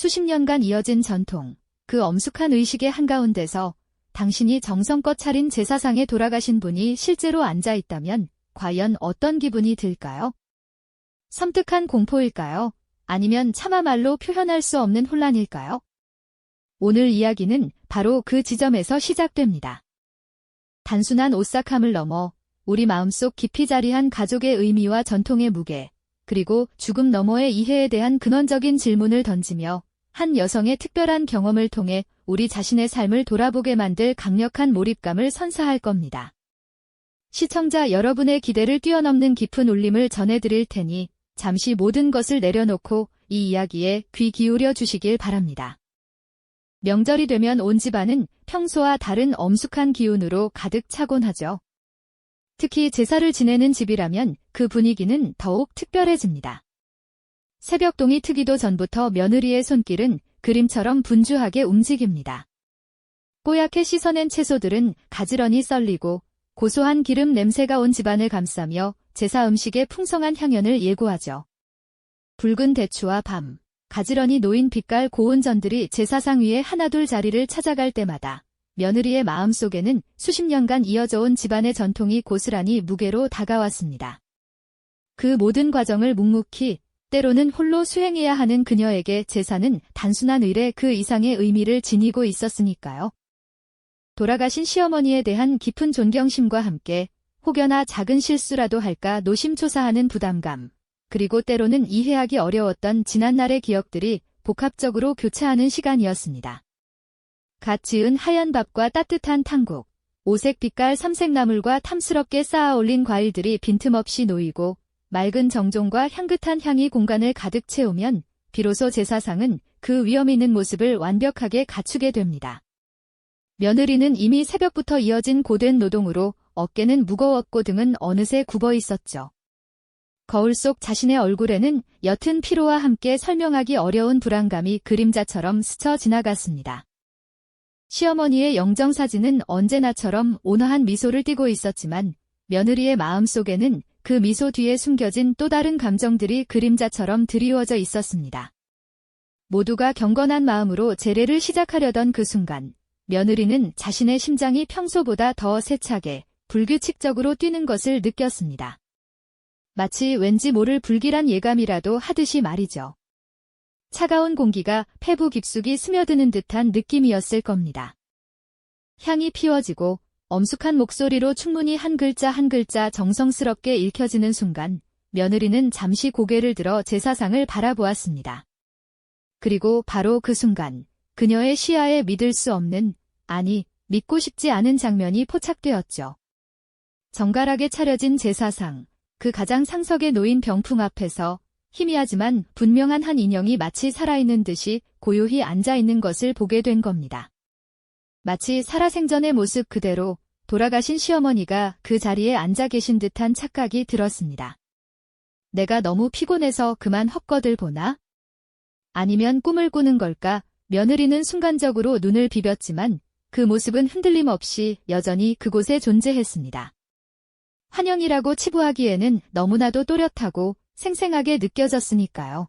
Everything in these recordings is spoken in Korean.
수십 년간 이어진 전통, 그 엄숙한 의식의 한가운데서 당신이 정성껏 차린 제사상에 돌아가신 분이 실제로 앉아 있다면 과연 어떤 기분이 들까요? 섬뜩한 공포일까요? 아니면 차마 말로 표현할 수 없는 혼란일까요? 오늘 이야기는 바로 그 지점에서 시작됩니다. 단순한 오싹함을 넘어 우리 마음속 깊이 자리한 가족의 의미와 전통의 무게, 그리고 죽음 너머의 이해에 대한 근원적인 질문을 던지며 한 여성의 특별한 경험을 통해 우리 자신의 삶을 돌아보게 만들 강력한 몰입감을 선사할 겁니다. 시청자 여러분의 기대를 뛰어넘는 깊은 울림을 전해드릴 테니 잠시 모든 것을 내려놓고 이 이야기에 귀 기울여 주시길 바랍니다. 명절이 되면 온 집안은 평소와 다른 엄숙한 기운으로 가득 차곤 하죠. 특히 제사를 지내는 집이라면 그 분위기는 더욱 특별해집니다. 새벽동이 트기도 전부터 며느리의 손길은 그림처럼 분주하게 움직입니다. 뽀얗게 씻어낸 채소들은 가지런히 썰리고 고소한 기름 냄새가 온 집안을 감싸며 제사 음식의 풍성한 향연을 예고하죠. 붉은 대추와 밤, 가지런히 놓인 빛깔 고운 전들이 제사상 위에 하나둘 자리를 찾아갈 때마다 며느리의 마음속에는 수십 년간 이어져 온 집안의 전통이 고스란히 무게로 다가왔습니다. 그 모든 과정을 묵묵히 때로는 홀로 수행해야 하는 그녀에게 제사는 단순한 의례 그 이상의 의미를 지니고 있었으니까요. 돌아가신 시어머니에 대한 깊은 존경심과 함께 혹여나 작은 실수라도 할까 노심초사하는 부담감, 그리고 때로는 이해하기 어려웠던 지난날의 기억들이 복합적으로 교차하는 시간이었습니다. 갓 지은 하얀 밥과 따뜻한 탕국, 오색 빛깔 삼색나물과 탐스럽게 쌓아 올린 과일들이 빈틈없이 놓이고 맑은 정종과 향긋한 향이 공간을 가득 채우면 비로소 제사상은 그 위엄 있는 모습을 완벽하게 갖추게 됩니다. 며느리는 이미 새벽부터 이어진 고된 노동으로 어깨는 무거웠고 등은 어느새 굽어 있었죠. 거울 속 자신의 얼굴에는 옅은 피로와 함께 설명하기 어려운 불안감이 그림자처럼 스쳐 지나갔습니다. 시어머니의 영정사진은 언제나처럼 온화한 미소를 띠고 있었지만 며느리의 마음속에는 그 미소 뒤에 숨겨진 또 다른 감정들이 그림자처럼 드리워져 있었습니다. 모두가 경건한 마음으로 제례를 시작하려던 그 순간, 며느리는 자신의 심장이 평소보다 더 세차게, 불규칙적으로 뛰는 것을 느꼈습니다. 마치 왠지 모를 불길한 예감이라도 하듯이 말이죠. 차가운 공기가 폐부 깊숙이 스며드는 듯한 느낌이었을 겁니다. 향이 피워지고 엄숙한 목소리로 충문이 한 글자 한 글자 정성스럽게 읽혀지는 순간 며느리는 잠시 고개를 들어 제사상을 바라보았습니다. 그리고 바로 그 순간 그녀의 시야에 믿을 수 없는, 아니 믿고 싶지 않은 장면이 포착되었죠. 정갈하게 차려진 제사상, 그 가장 상석에 놓인 병풍 앞에서 희미하지만 분명한 한 인형이 마치 살아있는 듯이 고요히 앉아있는 것을 보게 된 겁니다. 마치 살아생전의 모습 그대로 돌아가신 시어머니가 그 자리에 앉아 계신 듯한 착각이 들었습니다. 내가 너무 피곤해서 그만 헛것을 보나? 아니면 꿈을 꾸는 걸까? 며느리는 순간적으로 눈을 비볐지만 그 모습은 흔들림 없이 여전히 그곳에 존재했습니다. 환영이라고 치부하기에는 너무나도 또렷하고 생생하게 느껴졌으니까요.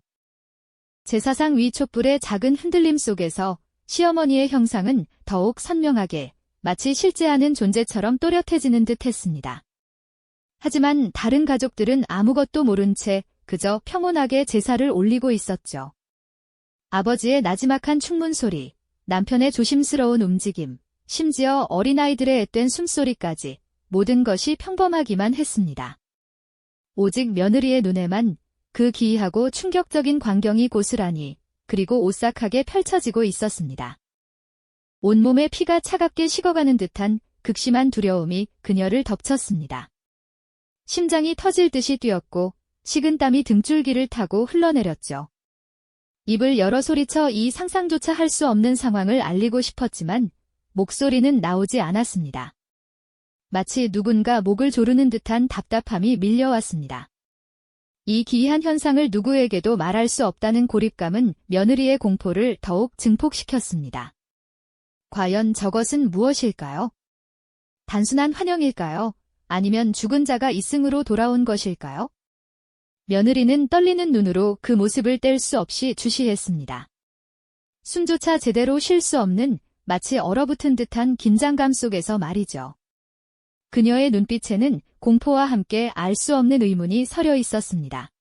제사상 위 촛불의 작은 흔들림 속에서 시어머니의 형상은 더욱 선명하게, 마치 실제 않은 존재처럼 또렷해지는 듯 했습니다. 하지만 다른 가족들은 아무것도 모른 채 그저 평온하게 제사를 올리고 있었죠. 아버지의 나지막한 충문 소리, 남편의 조심스러운 움직임, 심지어 어린아이들의 앳된 숨소리까지 모든 것이 평범하기만 했습니다. 오직 며느리의 눈에만 그 기이하고 충격적인 광경이 고스란히 그리고 오싹하게 펼쳐지고 있었습니다. 온몸에 피가 차갑게 식어가는 듯한 극심한 두려움이 그녀를 덮쳤습니다. 심장이 터질 듯이 뛰었고 식은땀이 등줄기를 타고 흘러내렸죠. 입을 열어 소리쳐 이 상상조차 할 수 없는 상황을 알리고 싶었지만 목소리는 나오지 않았습니다. 마치 누군가 목을 조르는 듯한 답답함이 밀려왔습니다. 이 기이한 현상을 누구에게도 말할 수 없다는 고립감은 며느리의 공포를 더욱 증폭시켰습니다. 과연 저것은 무엇일까요? 단순한 환영일까요? 아니면 죽은 자가 이승으로 돌아온 것일까요? 며느리는 떨리는 눈으로 그 모습을 뗄 수 없이 주시했습니다. 숨조차 제대로 쉴 수 없는 마치 얼어붙은 듯한 긴장감 속에서 말이죠. 그녀의 눈빛에는 공포와 함께 알 수 없는 의문이 서려 있었습니다.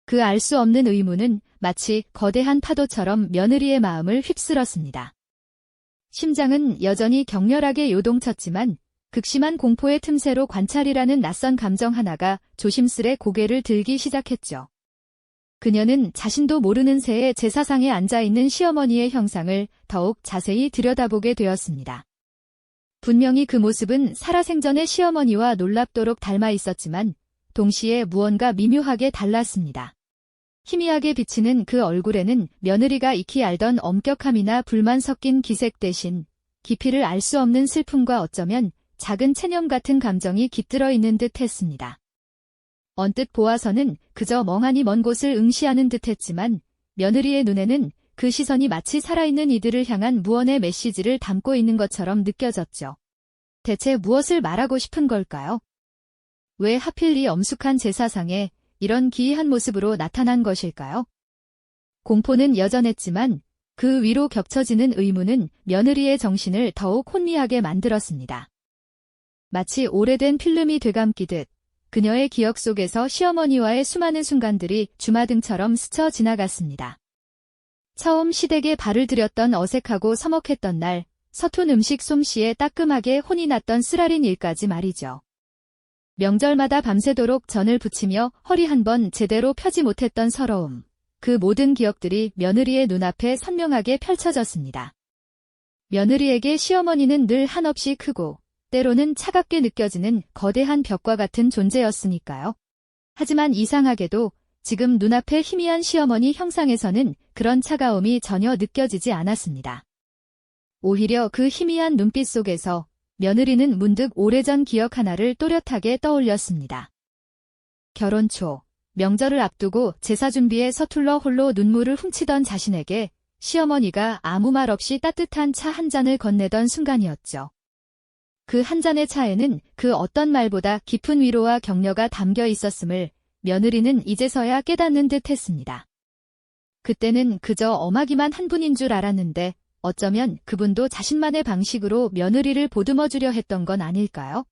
그 알 수 없는 의문은 마치 거대한 파도처럼 며느리의 마음을 휩쓸었습니다. 심장은 여전히 격렬하게 요동쳤지만 극심한 공포의 틈새로 관찰이라는 낯선 감정 하나가 조심스레 고개를 들기 시작했죠. 그녀는 자신도 모르는 새에 제사상에 앉아있는 시어머니의 형상을 더욱 자세히 들여다보게 되었습니다. 분명히 그 모습은 살아생전의 시어머니와 놀랍도록 닮아 있었지만 동시에 무언가 미묘하게 달랐습니다. 희미하게 비치는 그 얼굴에는 며느리가 익히 알던 엄격함이나 불만 섞인 기색 대신 깊이를 알 수 없는 슬픔과 어쩌면 작은 체념 같은 감정이 깃들어 있는 듯 했습니다. 언뜻 보아서는 그저 멍하니 먼 곳을 응시하는 듯 했지만 며느리의 눈에는 그 시선이 마치 살아있는 이들을 향한 무언의 메시지를 담고 있는 것처럼 느껴졌죠. 대체 무엇을 말하고 싶은 걸까요? 왜 하필 이 엄숙한 제사상에 이런 기이한 모습으로 나타난 것일까요? 공포는 여전했지만 그 위로 겹쳐지는 의문은 며느리의 정신을 더욱 혼미하게 만들었습니다. 마치 오래된 필름이 되감기듯 그녀의 기억 속에서 시어머니와의 수많은 순간들이 주마등처럼 스쳐 지나갔습니다. 처음 시댁에 발을 들였던 어색하고 서먹했던 날, 서툰 음식 솜씨에 따끔하게 혼이 났던 쓰라린 일까지 말이죠. 명절마다 밤새도록 전을 부치며 허리 한 번 제대로 펴지 못했던 서러움, 그 모든 기억들이 며느리의 눈앞에 선명하게 펼쳐졌습니다. 며느리에게 시어머니는 늘 한없이 크고 때로는 차갑게 느껴지는 거대한 벽과 같은 존재였으니까요. 하지만 이상하게도 지금 눈앞의 희미한 시어머니 형상에서는 그런 차가움이 전혀 느껴지지 않았습니다. 오히려 그 희미한 눈빛 속에서 며느리는 문득 오래전 기억 하나를 또렷하게 떠올렸습니다. 결혼 초, 명절을 앞두고 제사 준비에 서툴러 홀로 눈물을 훔치던 자신에게 시어머니가 아무 말 없이 따뜻한 차 한 잔을 건네던 순간이었죠. 그 한 잔의 차에는 그 어떤 말보다 깊은 위로와 격려가 담겨 있었음을 며느리는 이제서야 깨닫는 듯 했습니다. 그때는 그저 엄하기만 한 분인 줄 알았는데 어쩌면 그분도 자신만의 방식으로 며느리를 보듬어주려 했던 건 아닐까요?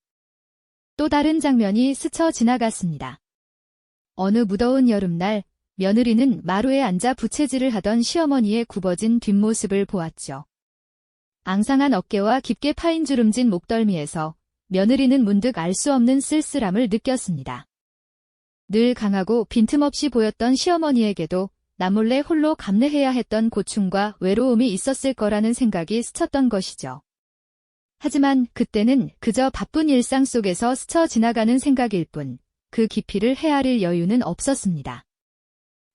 또 다른 장면이 스쳐 지나갔습니다. 어느 무더운 여름날 며느리는 마루에 앉아 부채질을 하던 시어머니의 굽어진 뒷모습을 보았죠. 앙상한 어깨와 깊게 파인 주름진 목덜미에서 며느리는 문득 알 수 없는 쓸쓸함을 느꼈습니다. 늘 강하고 빈틈없이 보였던 시어머니에게도 남몰래 홀로 감내해야 했던 고충과 외로움이 있었을 거라는 생각이 스쳤던 것이죠. 하지만 그때는 그저 바쁜 일상 속에서 스쳐 지나가는 생각일 뿐, 그 깊이를 헤아릴 여유는 없었습니다.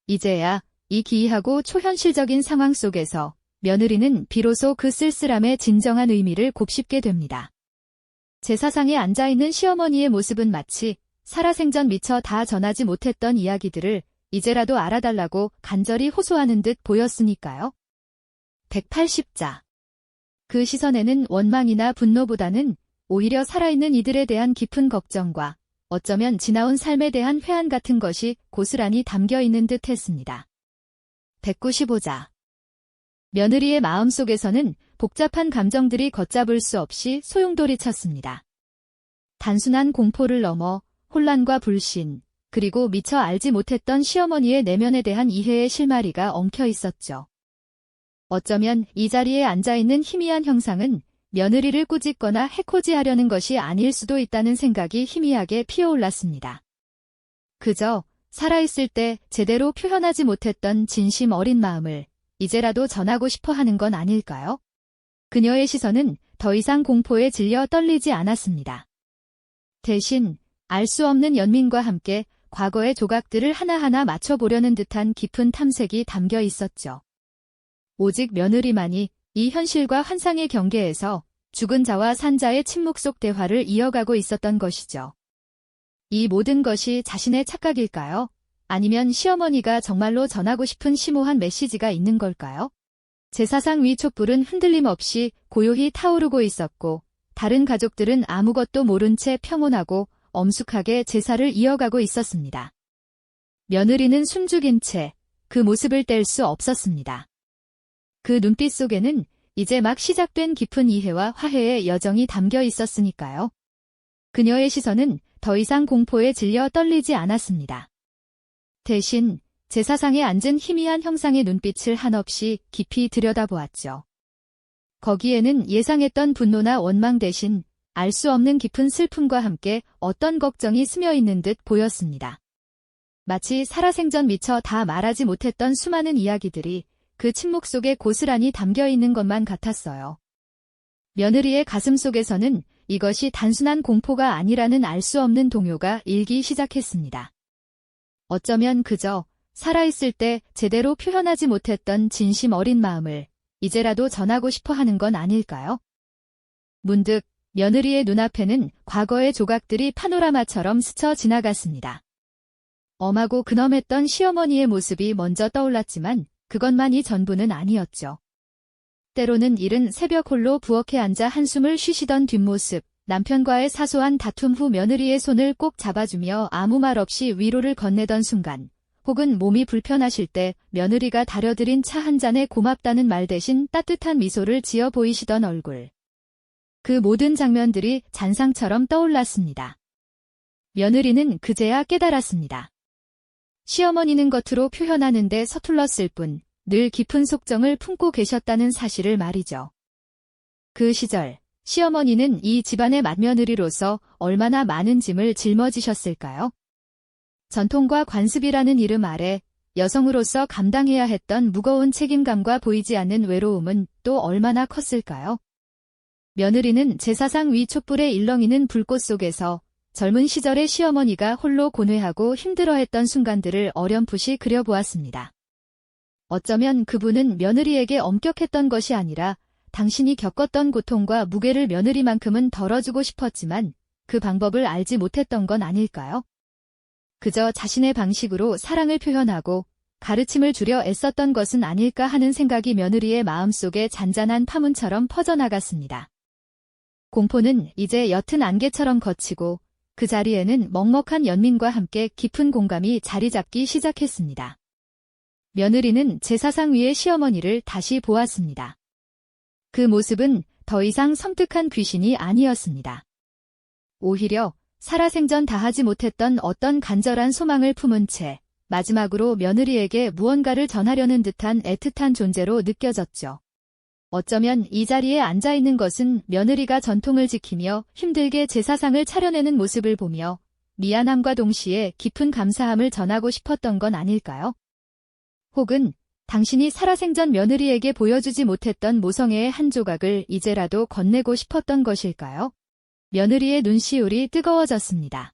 이제야 이 기이하고 초현실적인 상황 속에서 며느리는 비로소 그 쓸쓸함의 진정한 의미를 곱씹게 됩니다. 제사상에 앉아있는 시어머니의 모습은 마치 살아생전 미처 다 전하지 못했던 이야기들을 이제라도 알아달라고 간절히 호소하는 듯 보였으니까요. 180자. 그 시선에는 원망이나 분노보다는 오히려 살아있는 이들에 대한 깊은 걱정과 어쩌면 지나온 삶에 대한 회한 같은 것이 고스란히 담겨 있는 듯 했습니다. 195자. 며느리의 마음속에서는 복잡한 감정들이 걷잡을 수 없이 소용돌이쳤습니다. 단순한 공포를 넘어 혼란과 불신, 그리고 미처 알지 못했던 시어머니의 내면에 대한 이해의 실마리가 엉켜 있었죠. 어쩌면 이 자리에 앉아있는 희미한 형상은 며느리를 꾸짖거나 해코지하려는 것이 아닐 수도 있다는 생각이 희미하게 피어올랐습니다. 그저 살아있을 때 제대로 표현하지 못했던 진심 어린 마음을 이제라도 전하고 싶어 하는 건 아닐까요? 그녀의 시선은 더 이상 공포에 질려 떨리지 않았습니다. 대신 알 수 없는 연민과 함께 과거의 조각들을 하나하나 맞춰보려는 듯한 깊은 탐색이 담겨 있었죠. 오직 며느리만이 이 현실과 환상의 경계에서 죽은 자와 산 자의 침묵 속 대화를 이어가고 있었던 것이죠. 이 모든 것이 자신의 착각일까요? 아니면 시어머니가 정말로 전하고 싶은 심오한 메시지가 있는 걸까요? 제사상 위 촛불은 흔들림 없이 고요히 타오르고 있었고 다른 가족들은 아무것도 모른 채 평온하고 엄숙하게 제사를 이어가고 있었습니다. 며느리는 숨죽인 채 그 모습을 뗄 수 없었습니다. 그 눈빛 속에는 이제 막 시작된 깊은 이해와 화해의 여정이 담겨 있었으니까요. 그녀의 시선은 더 이상 공포에 질려 떨리지 않았습니다. 대신 제사상에 앉은 희미한 형상의 눈빛을 한없이 깊이 들여다보았죠. 거기에는 예상했던 분노나 원망 대신 알 수 없는 깊은 슬픔과 함께 어떤 걱정이 스며 있는 듯 보였습니다. 마치 살아생전 미처 다 말하지 못했던 수많은 이야기들이 그 침묵 속에 고스란히 담겨 있는 것만 같았어요. 며느리의 가슴 속에서는 이것이 단순한 공포가 아니라는 알 수 없는 동요가 일기 시작했습니다. 어쩌면 그저 살아있을 때 제대로 표현하지 못했던 진심 어린 마음을 이제라도 전하고 싶어 하는 건 아닐까요? 문득 며느리의 눈앞에는 과거의 조각들이 파노라마처럼 스쳐 지나갔습니다. 엄하고 근엄했던 시어머니의 모습이 먼저 떠올랐지만 그것만이 전부는 아니었죠. 때로는 이른 새벽 홀로 부엌에 앉아 한숨을 쉬시던 뒷모습, 남편과의 사소한 다툼 후 며느리의 손을 꼭 잡아주며 아무 말 없이 위로를 건네던 순간, 혹은 몸이 불편하실 때 며느리가 다려드린 차 한 잔에 고맙다는 말 대신 따뜻한 미소를 지어 보이시던 얼굴. 그 모든 장면들이 잔상처럼 떠올랐습니다. 며느리는 그제야 깨달았습니다. 시어머니는 겉으로 표현하는데 서툴렀을 뿐 늘 깊은 속정을 품고 계셨다는 사실을 말이죠. 그 시절 시어머니는 이 집안의 맏며느리로서 얼마나 많은 짐을 짊어지셨을까요? 전통과 관습이라는 이름 아래 여성으로서 감당해야 했던 무거운 책임감과 보이지 않는 외로움은 또 얼마나 컸을까요? 며느리는 제사상 위 촛불에 일렁이는 불꽃 속에서 젊은 시절의 시어머니가 홀로 고뇌하고 힘들어했던 순간들을 어렴풋이 그려보았습니다. 어쩌면 그분은 며느리에게 엄격했던 것이 아니라 당신이 겪었던 고통과 무게를 며느리만큼은 덜어주고 싶었지만 그 방법을 알지 못했던 건 아닐까요? 그저 자신의 방식으로 사랑을 표현하고 가르침을 주려 애썼던 것은 아닐까 하는 생각이 며느리의 마음속에 잔잔한 파문처럼 퍼져나갔습니다. 공포는 이제 옅은 안개처럼 걷히고 그 자리에는 먹먹한 연민과 함께 깊은 공감이 자리 잡기 시작했습니다. 며느리는 제사상 위의 시어머니를 다시 보았습니다. 그 모습은 더 이상 섬뜩한 귀신이 아니었습니다. 오히려 살아생전 다하지 못했던 어떤 간절한 소망을 품은 채 마지막으로 며느리에게 무언가를 전하려는 듯한 애틋한 존재로 느껴졌죠. 어쩌면 이 자리에 앉아있는 것은 며느리가 전통을 지키며 힘들게 제사상을 차려내는 모습을 보며 미안함과 동시에 깊은 감사함을 전하고 싶었던 건 아닐까요? 혹은 당신이 살아생전 며느리에게 보여주지 못했던 모성애의 한 조각을 이제라도 건네고 싶었던 것일까요? 며느리의 눈시울이 뜨거워졌습니다.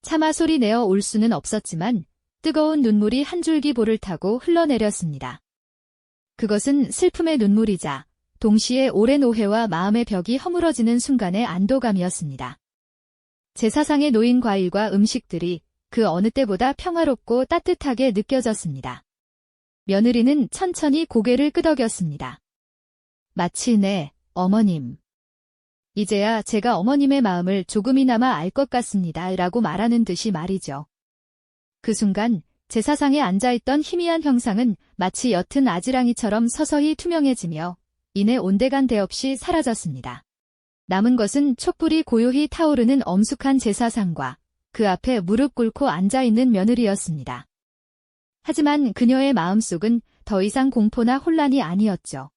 차마 소리 내어 올 수는 없었지만 뜨거운 눈물이 한 줄기 볼을 타고 흘러내렸습니다. 그것은 슬픔의 눈물이자 동시에 오랜 오해와 마음의 벽이 허물어지는 순간의 안도감이었습니다. 제사상에 놓인 과일과 음식들이 그 어느 때보다 평화롭고 따뜻하게 느껴졌습니다. 며느리는 천천히 고개를 끄덕였습니다. 마치 네, 어머님. 이제야 제가 어머님의 마음을 조금이나마 알 것 같습니다. 라고 말하는 듯이 말이죠. 그 순간 제사상에 앉아있던 희미한 형상은 마치 옅은 아지랑이처럼 서서히 투명해지며 이내 온데간데 없이 사라졌습니다. 남은 것은 촛불이 고요히 타오르는 엄숙한 제사상과 그 앞에 무릎 꿇고 앉아있는 며느리였습니다. 하지만 그녀의 마음속은 더 이상 공포나 혼란이 아니었죠.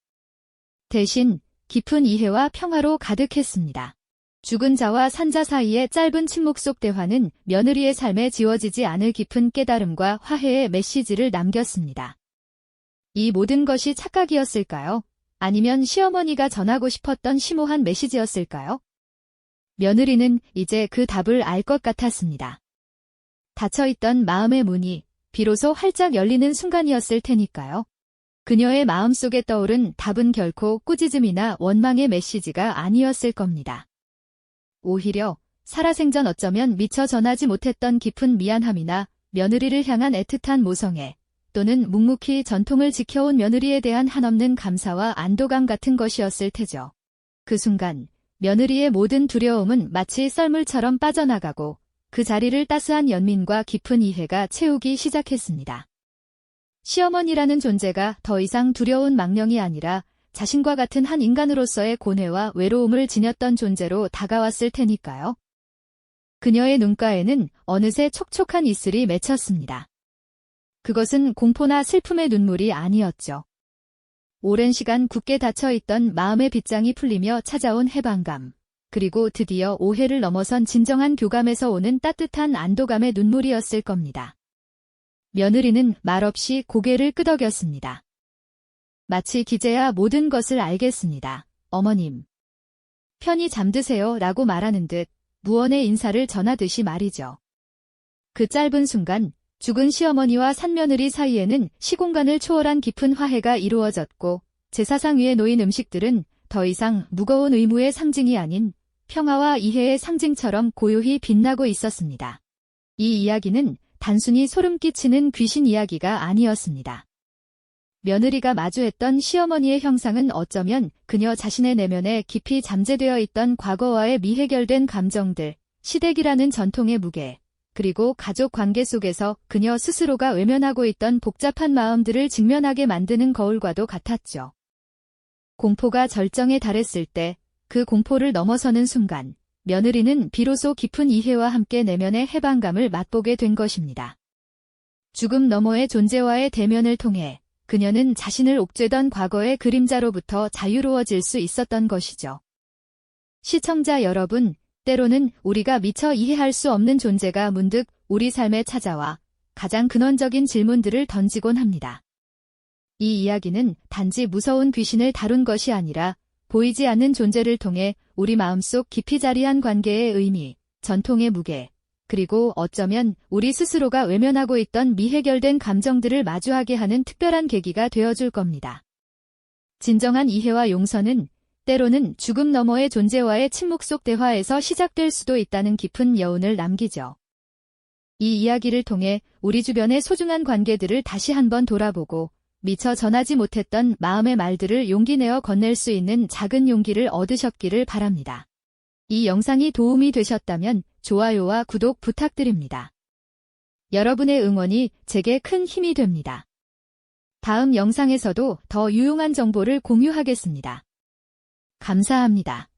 대신 깊은 이해와 평화로 가득했습니다. 죽은 자와 산자 사이의 짧은 침묵 속 대화는 며느리의 삶에 지워지지 않을 깊은 깨달음과 화해의 메시지를 남겼습니다. 이 모든 것이 착각이었을까요? 아니면 시어머니가 전하고 싶었던 심오한 메시지였을까요? 며느리는 이제 그 답을 알 것 같았습니다. 닫혀있던 마음의 문이 비로소 활짝 열리는 순간이었을 테니까요. 그녀의 마음속에 떠오른 답은 결코 꾸짖음이나 원망의 메시지가 아니었을 겁니다. 오히려 살아생전 어쩌면 미처 전하지 못했던 깊은 미안함이나 며느리를 향한 애틋한 모성애, 또는 묵묵히 전통을 지켜온 며느리에 대한 한없는 감사와 안도감 같은 것이었을 테죠. 그 순간 며느리의 모든 두려움은 마치 썰물처럼 빠져나가고 그 자리를 따스한 연민과 깊은 이해가 채우기 시작했습니다. 시어머니라는 존재가 더 이상 두려운 망령이 아니라 자신과 같은 한 인간으로서의 고뇌와 외로움을 지녔던 존재로 다가왔을 테니까요. 그녀의 눈가에는 어느새 촉촉한 이슬이 맺혔습니다. 그것은 공포나 슬픔의 눈물이 아니었죠. 오랜 시간 굳게 닫혀있던 마음의 빗장이 풀리며 찾아온 해방감, 그리고 드디어 오해를 넘어선 진정한 교감에서 오는 따뜻한 안도감의 눈물이었을 겁니다. 며느리는 말없이 고개를 끄덕였습니다. 마치 기재야 모든 것을 알겠습니다. 어머님. 편히 잠드세요 라고 말하는 듯 무언의 인사를 전하듯이 말이죠. 그 짧은 순간 죽은 시어머니와 산며느리 사이에는 시공간을 초월한 깊은 화해가 이루어졌고 제사상 위에 놓인 음식들은 더 이상 무거운 의무의 상징이 아닌 평화와 이해의 상징처럼 고요히 빛나고 있었습니다. 이 이야기는 단순히 소름 끼치는 귀신 이야기가 아니었습니다. 며느리가 마주했던 시어머니의 형상은 어쩌면 그녀 자신의 내면에 깊이 잠재되어 있던 과거와의 미해결된 감정들, 시댁이라는 전통의 무게, 그리고 가족 관계 속에서 그녀 스스로가 외면하고 있던 복잡한 마음들을 직면하게 만드는 거울과도 같았죠. 공포가 절정에 달했을 때 그 공포를 넘어서는 순간 며느리는 비로소 깊은 이해와 함께 내면의 해방감을 맛보게 된 것입니다. 죽음 너머의 존재와의 대면을 통해 그녀는 자신을 옥죄던 과거의 그림자로부터 자유로워질 수 있었던 것이죠. 시청자 여러분, 때로는 우리가 미처 이해할 수 없는 존재가 문득 우리 삶에 찾아와 가장 근원적인 질문들을 던지곤 합니다. 이 이야기는 단지 무서운 귀신을 다룬 것이 아니라 보이지 않는 존재를 통해 우리 마음속 깊이 자리한 관계의 의미, 전통의 무게, 그리고 어쩌면 우리 스스로가 외면하고 있던 미해결된 감정들을 마주하게 하는 특별한 계기가 되어줄 겁니다. 진정한 이해와 용서는 때로는 죽음 너머의 존재와의 침묵 속 대화에서 시작될 수도 있다는 깊은 여운을 남기죠. 이 이야기를 통해 우리 주변의 소중한 관계들을 다시 한번 돌아보고 미처 전하지 못했던 마음의 말들을 용기 내어 건넬 수 있는 작은 용기를 얻으셨기를 바랍니다. 이 영상이 도움이 되셨다면 좋아요와 구독 부탁드립니다. 여러분의 응원이 제게 큰 힘이 됩니다. 다음 영상에서도 더 유용한 정보를 공유하겠습니다. 감사합니다.